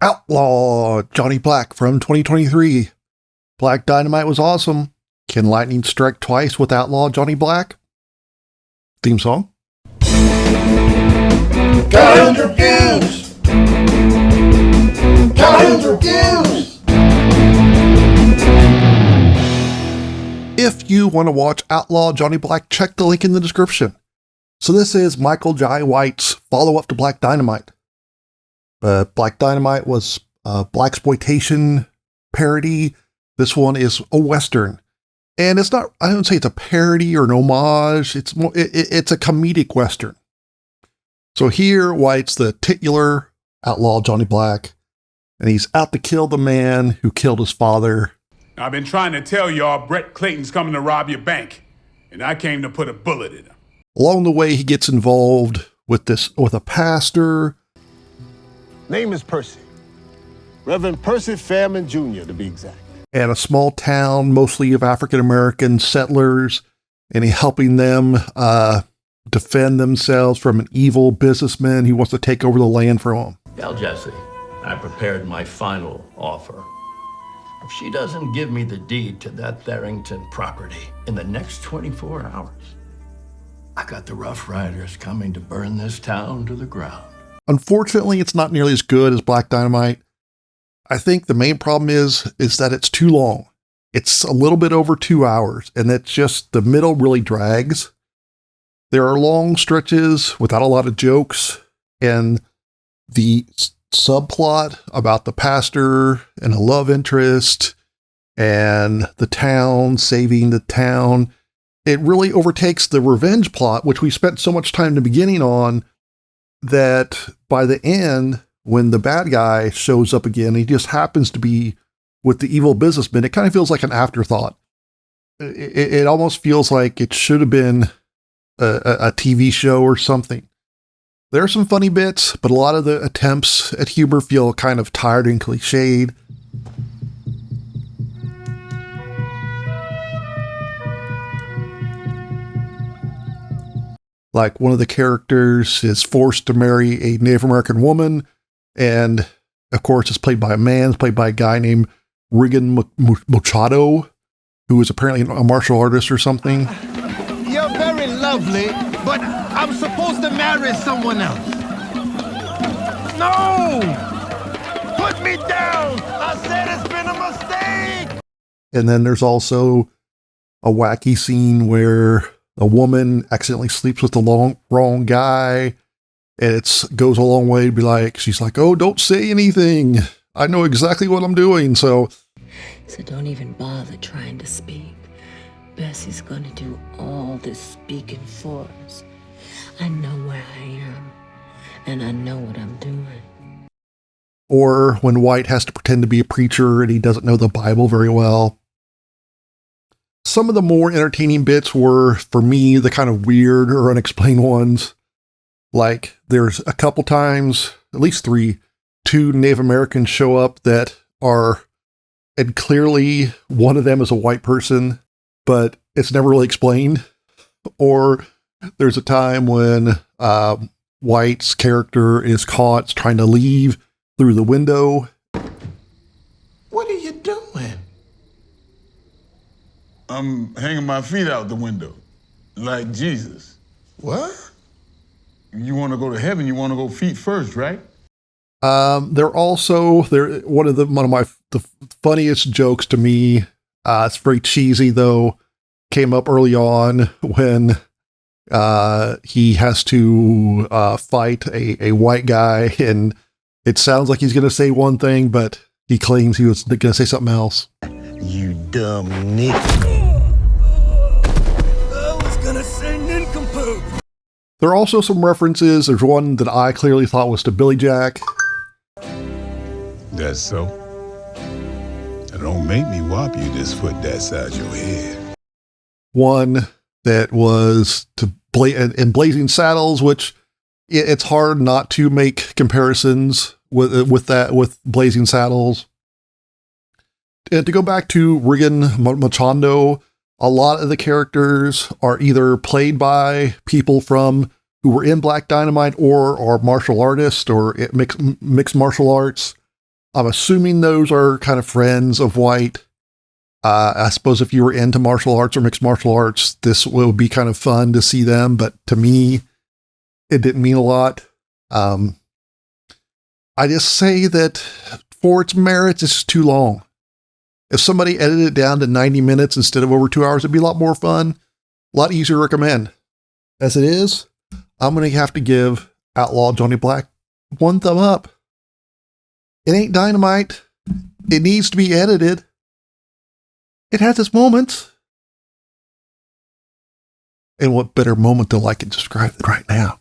Outlaw Johnny Black from 2023. Black Dynamite was awesome. Can lightning strike twice with Outlaw Johnny Black? Theme song. Callhounds Reviews! Callhounds Reviews! If you want to watch Outlaw Johnny Black, check the link in the description. So this is Michael Jai White's follow-up to Black Dynamite. Black Dynamite was a blaxploitation parody. This one is a Western. And it's not, I don't say it's a parody or an homage. It's more, it's a comedic Western. So here, White's the titular outlaw Johnny Black, and he's out to kill the man who killed his father. I've been trying to tell y'all Brett Clayton's coming to rob your bank, and I came to put a bullet in him. Along the way, he gets involved with a pastor. Name is Percy. Reverend Percy Fairman Jr., to be exact. And a small town, mostly of African-American settlers, and he's helping them defend themselves from an evil businessman who wants to take over the land from them. Well, Jesse, I prepared my final offer. If she doesn't give me the deed to that Therington property in the next 24 hours, I got the Rough Riders coming to burn this town to the ground. Unfortunately, it's not nearly as good as Black Dynamite. I think the main problem is that it's too long. It's a little bit over 2 hours, and it's just the middle really drags. There are long stretches without a lot of jokes, and the subplot about the pastor and a love interest and the town saving the town, it really overtakes the revenge plot, which we spent so much time in the beginning on, that by the end, when the bad guy shows up again, he just happens to be with the evil businessman. It kind of feels like an afterthought. It almost feels like it should have been a TV show or something. There are some funny bits, but a lot of the attempts at humor feel kind of tired and cliched. Like one of the characters is forced to marry a Native American woman, and of course it's played by a man, it's played by a guy named Rigan Machado, who is apparently a martial artist or something. You're very lovely, but I'm supposed to marry someone else. No! Put me down! I said it's been a mistake! And then there's also a wacky scene where a woman accidentally sleeps with the wrong guy, and it goes a long way to be like, she's like, oh, don't say anything. I know exactly what I'm doing, so don't even bother trying to speak. Bessie's gonna do all this speaking for us. I know where I am, and I know what I'm doing. Or when White has to pretend to be a preacher and he doesn't know the Bible very well. Some of the more entertaining bits were, for me, the kind of weird or unexplained ones. Like, there's a couple times, at least two Native Americans show up that are, and clearly one of them is a white person, but it's never really explained. Or there's a time when White's character is caught trying to leave through the window. What are you doing? I'm hanging my feet out the window, like Jesus. What? You want to go to heaven, you want to go feet first, right? One of the funniest jokes to me, it's very cheesy though, came up early on when he has to fight a white guy, and it sounds like he's going to say one thing, but he claims he was going to say something else. You dumb nigga. I was gonna say nincompoop! There are also some references. There's one that I clearly thought was to Billy Jack. That's so. And don't make me whop you this foot that size your head. One that was to in Blazing Saddles, which it's hard not to make comparisons with Blazing Saddles. And to go back to Rigan Machado, a lot of the characters are either played by people who were in Black Dynamite or are martial artists or mixed martial arts. I'm assuming those are kind of friends of White. I suppose if you were into martial arts or mixed martial arts, this will be kind of fun to see them. But to me, it didn't mean a lot. I just say that for its merits, it's too long. If somebody edited it down to 90 minutes instead of over 2 hours, it'd be a lot more fun, a lot easier to recommend. As it is, I'm going to have to give Outlaw Johnny Black 1 thumb up. It ain't Dynamite. It needs to be edited. It has its moments. And what better moment than I can describe it right now?